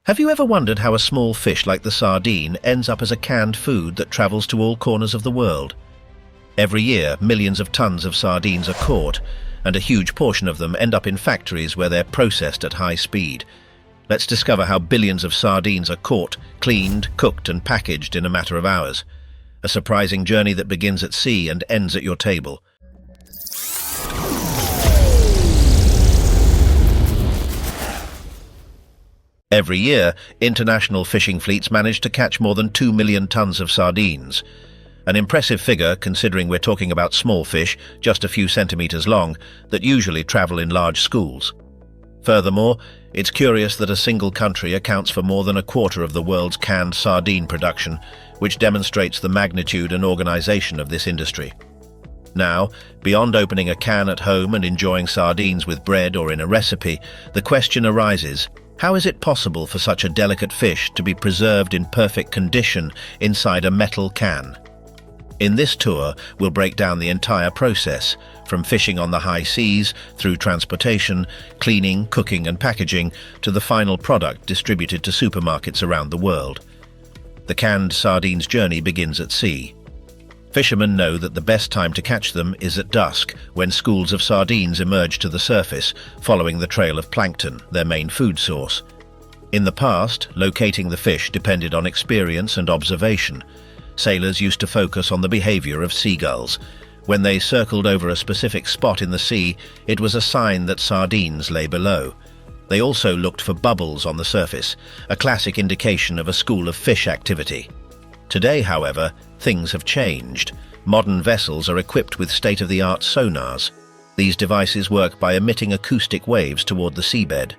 Have you ever wondered how a small fish like the sardine ends up as a canned food that travels to all corners of the world? Every year, millions of tons of sardines are caught, and a huge portion of them end up in factories where they're processed at high speed. Let's discover how billions of sardines are caught, cleaned, cooked, and packaged in a matter of hours. A surprising journey that begins at sea and ends at your table. Every year, international fishing fleets manage to catch more than 2 million tons of sardines. An impressive figure, considering we're talking about small fish, just a few centimeters long, that usually travel in large schools. Furthermore, it's curious that a single country accounts for more than a quarter of the world's canned sardine production, which demonstrates the magnitude and organization of this industry. Now, beyond opening a can at home and enjoying sardines with bread or in a recipe, the question arises: how is it possible for such a delicate fish to be preserved in perfect condition inside a metal can? In this tour, we'll break down the entire process, from fishing on the high seas, through transportation, cleaning, cooking and packaging, to the final product distributed to supermarkets around the world. The canned sardines journey begins at sea. Fishermen know that the best time to catch them is at dusk, when schools of sardines emerge to the surface, following the trail of plankton, their main food source. In the past, locating the fish depended on experience and observation. Sailors used to focus on the behavior of seagulls. When they circled over a specific spot in the sea, it was a sign that sardines lay below. They also looked for bubbles on the surface, a classic indication of a school of fish activity. Today, however, things have changed. Modern vessels are equipped with state-of-the-art sonars. These devices work by emitting acoustic waves toward the seabed.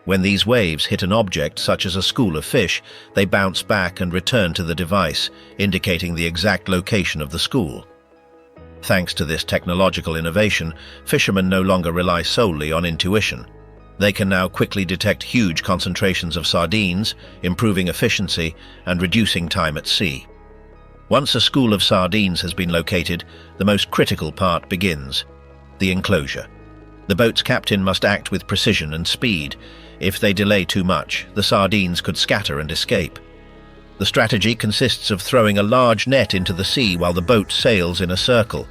When these waves hit an object, such as a school of fish, they bounce back and return to the device, indicating the exact location of the school. Thanks to this technological innovation, fishermen no longer rely solely on intuition. They can now quickly detect huge concentrations of sardines, improving efficiency and reducing time at sea. Once a school of sardines has been located, the most critical part begins: the enclosure. The boat's captain must act with precision and speed. If they delay too much, the sardines could scatter and escape. The strategy consists of throwing a large net into the sea while the boat sails in a circle.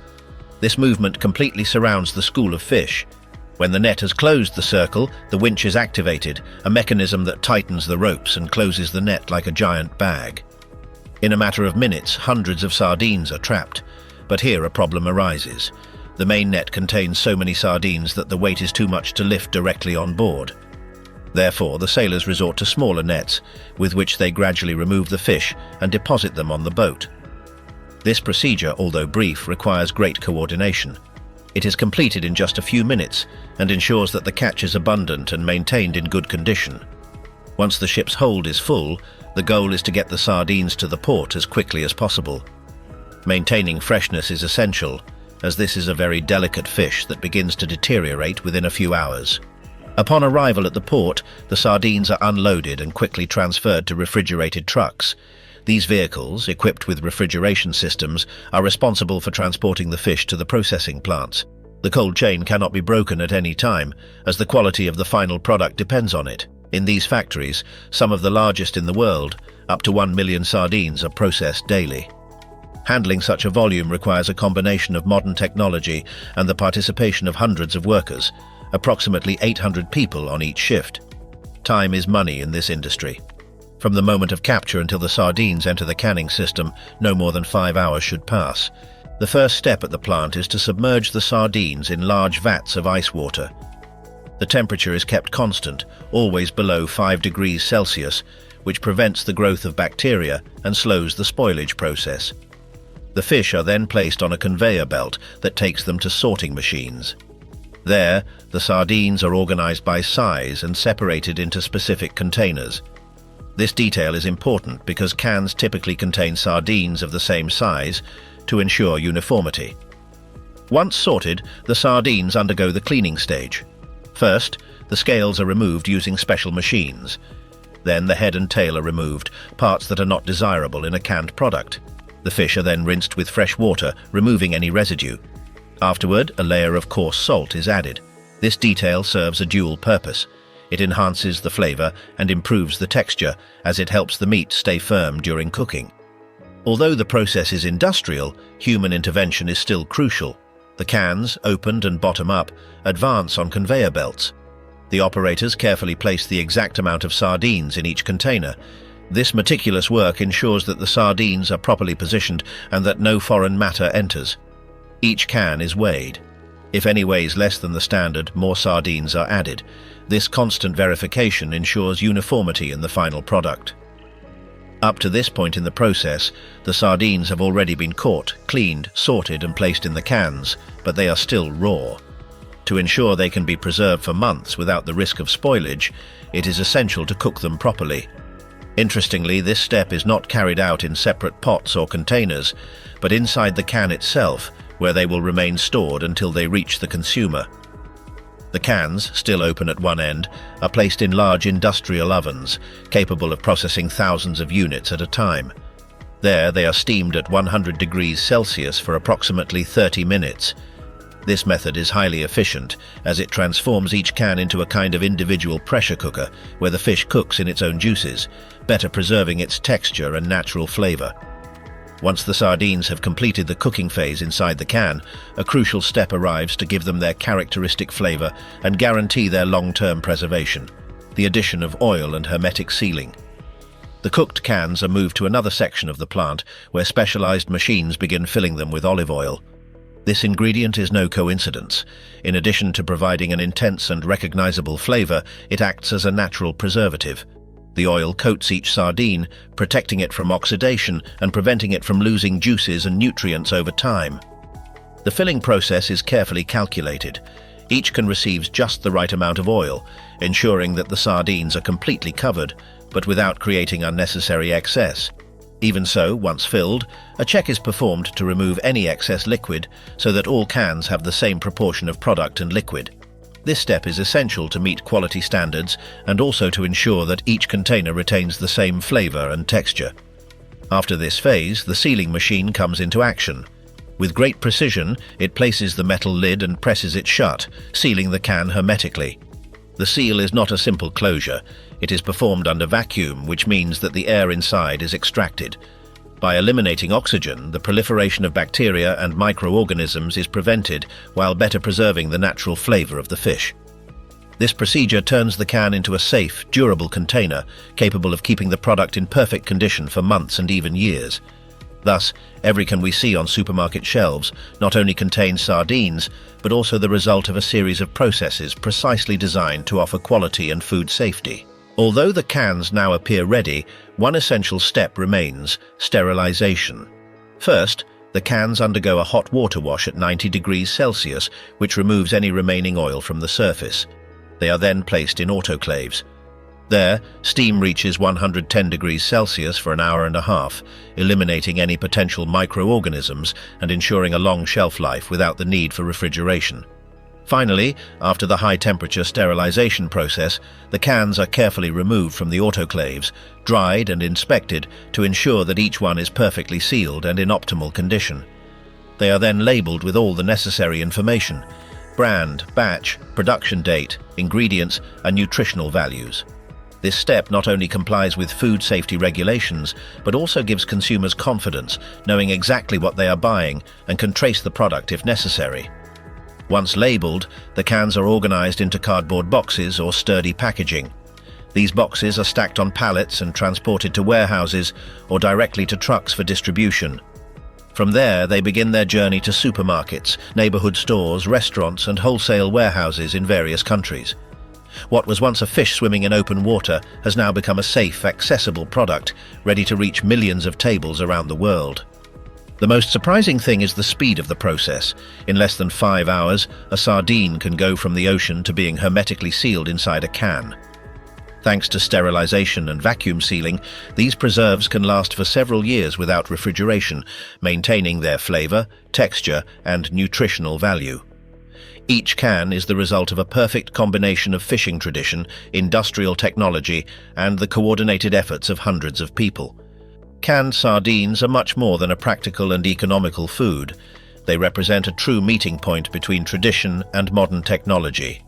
This movement completely surrounds the school of fish. When the net has closed the circle, the winch is activated, a mechanism that tightens the ropes and closes the net like a giant bag. In a matter of minutes, hundreds of sardines are trapped. But here a problem arises. The main net contains so many sardines that the weight is too much to lift directly on board. Therefore, the sailors resort to smaller nets, with which they gradually remove the fish and deposit them on the boat. This procedure, although brief, requires great coordination. It is completed in just a few minutes and ensures that the catch is abundant and maintained in good condition. Once the ship's hold is full, the goal is to get the sardines to the port as quickly as possible. Maintaining freshness is essential, as this is a very delicate fish that begins to deteriorate within a few hours. Upon arrival at the port, the sardines are unloaded and quickly transferred to refrigerated trucks. These vehicles, equipped with refrigeration systems, are responsible for transporting the fish to the processing plants. The cold chain cannot be broken at any time, as the quality of the final product depends on it. In these factories, some of the largest in the world, up to 1 million sardines are processed daily. Handling such a volume requires a combination of modern technology and the participation of hundreds of workers, approximately 800 people on each shift. Time is money in this industry. From the moment of capture until the sardines enter the canning system, no more than 5 hours should pass. The first step at the plant is to submerge the sardines in large vats of ice water. The temperature is kept constant, always below 5 degrees Celsius, which prevents the growth of bacteria and slows the spoilage process. The fish are then placed on a conveyor belt that takes them to sorting machines. There, the sardines are organized by size and separated into specific containers. This detail is important because cans typically contain sardines of the same size to ensure uniformity. Once sorted, the sardines undergo the cleaning stage. First, the scales are removed using special machines. Then the head and tail are removed, parts that are not desirable in a canned product. The fish are then rinsed with fresh water, removing any residue. Afterward, a layer of coarse salt is added. This detail serves a dual purpose. It enhances the flavor and improves the texture as it helps the meat stay firm during cooking. Although the process is industrial, human intervention is still crucial. The cans, opened and bottom up, advance on conveyor belts. The operators carefully place the exact amount of sardines in each container. This meticulous work ensures that the sardines are properly positioned and that no foreign matter enters. Each can is weighed. If any weighs less than the standard, more sardines are added. This constant verification ensures uniformity in the final product. Up to this point in the process, the sardines have already been caught, cleaned, sorted and placed in the cans, but they are still raw. To ensure they can be preserved for months without the risk of spoilage, it is essential to cook them properly. Interestingly, this step is not carried out in separate pots or containers, but inside the can itself, where they will remain stored until they reach the consumer. The cans, still open at one end, are placed in large industrial ovens, capable of processing thousands of units at a time. There, they are steamed at 100 degrees Celsius for approximately 30 minutes. This method is highly efficient, as it transforms each can into a kind of individual pressure cooker, where the fish cooks in its own juices, better preserving its texture and natural flavor. Once the sardines have completed the cooking phase inside the can, a crucial step arrives to give them their characteristic flavor and guarantee their long-term preservation: the addition of oil and hermetic sealing. The cooked cans are moved to another section of the plant, where specialized machines begin filling them with olive oil. This ingredient is no coincidence. In addition to providing an intense and recognizable flavor, it acts as a natural preservative. The oil coats each sardine, protecting it from oxidation and preventing it from losing juices and nutrients over time. The filling process is carefully calculated. Each can receives just the right amount of oil, ensuring that the sardines are completely covered, but without creating unnecessary excess. Even so, once filled, a check is performed to remove any excess liquid so that all cans have the same proportion of product and liquid. This step is essential to meet quality standards and also to ensure that each container retains the same flavor and texture. After this phase, the sealing machine comes into action. With great precision, it places the metal lid and presses it shut, sealing the can hermetically. The seal is not a simple closure. It is performed under vacuum, which means that the air inside is extracted. By eliminating oxygen, the proliferation of bacteria and microorganisms is prevented while better preserving the natural flavor of the fish. This procedure turns the can into a safe, durable container, capable of keeping the product in perfect condition for months and even years. Thus, every can we see on supermarket shelves not only contains sardines, but also the result of a series of processes precisely designed to offer quality and food safety. Although the cans now appear ready, one essential step remains: sterilization. First, the cans undergo a hot water wash at 90 degrees Celsius, which removes any remaining oil from the surface. They are then placed in autoclaves. There, steam reaches 110 degrees Celsius for an hour and a half, eliminating any potential microorganisms and ensuring a long shelf life without the need for refrigeration. Finally, after the high-temperature sterilization process, the cans are carefully removed from the autoclaves, dried and inspected to ensure that each one is perfectly sealed and in optimal condition. They are then labeled with all the necessary information: brand, batch, production date, ingredients, and nutritional values. This step not only complies with food safety regulations, but also gives consumers confidence, knowing exactly what they are buying and can trace the product if necessary. Once labeled, the cans are organized into cardboard boxes or sturdy packaging. These boxes are stacked on pallets and transported to warehouses or directly to trucks for distribution. From there, they begin their journey to supermarkets, neighborhood stores, restaurants, and wholesale warehouses in various countries. What was once a fish swimming in open water has now become a safe, accessible product, ready to reach millions of tables around the world. The most surprising thing is the speed of the process. In less than 5 hours, a sardine can go from the ocean to being hermetically sealed inside a can. Thanks to sterilization and vacuum sealing, these preserves can last for several years without refrigeration, maintaining their flavor, texture, and nutritional value. Each can is the result of a perfect combination of fishing tradition, industrial technology, and the coordinated efforts of hundreds of people. Canned sardines are much more than a practical and economical food. They represent a true meeting point between tradition and modern technology.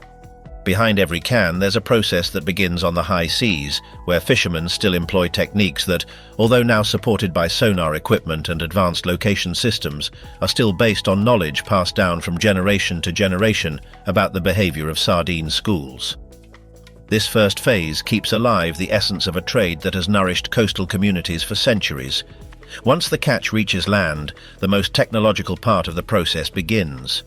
Behind every can, there's a process that begins on the high seas, where fishermen still employ techniques that, although now supported by sonar equipment and advanced location systems, are still based on knowledge passed down from generation to generation about the behavior of sardine schools. This first phase keeps alive the essence of a trade that has nourished coastal communities for centuries. Once the catch reaches land, the most technological part of the process begins.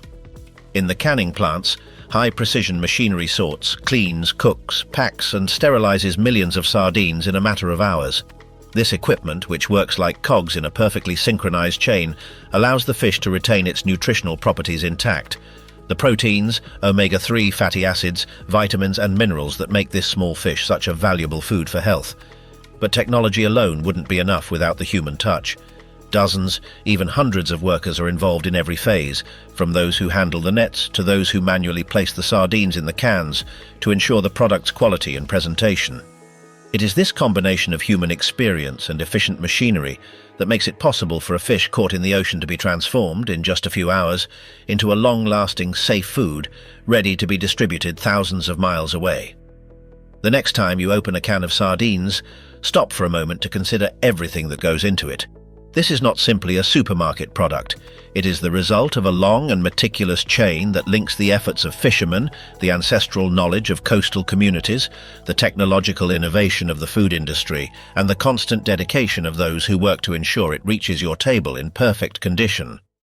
In the canning plants, high-precision machinery sorts, cleans, cooks, packs and sterilizes millions of sardines in a matter of hours. This equipment, which works like cogs in a perfectly synchronized chain, allows the fish to retain its nutritional properties intact. The proteins, omega-3 fatty acids, vitamins and minerals that make this small fish such a valuable food for health. But technology alone wouldn't be enough without the human touch. Dozens, even hundreds of workers are involved in every phase, from those who handle the nets to those who manually place the sardines in the cans to ensure the product's quality and presentation. It is this combination of human experience and efficient machinery that makes it possible for a fish caught in the ocean to be transformed, in just a few hours, into a long-lasting, safe food, ready to be distributed thousands of miles away. The next time you open a can of sardines, stop for a moment to consider everything that goes into it. This is not simply a supermarket product. It is the result of a long and meticulous chain that links the efforts of fishermen, the ancestral knowledge of coastal communities, the technological innovation of the food industry, and the constant dedication of those who work to ensure it reaches your table in perfect condition.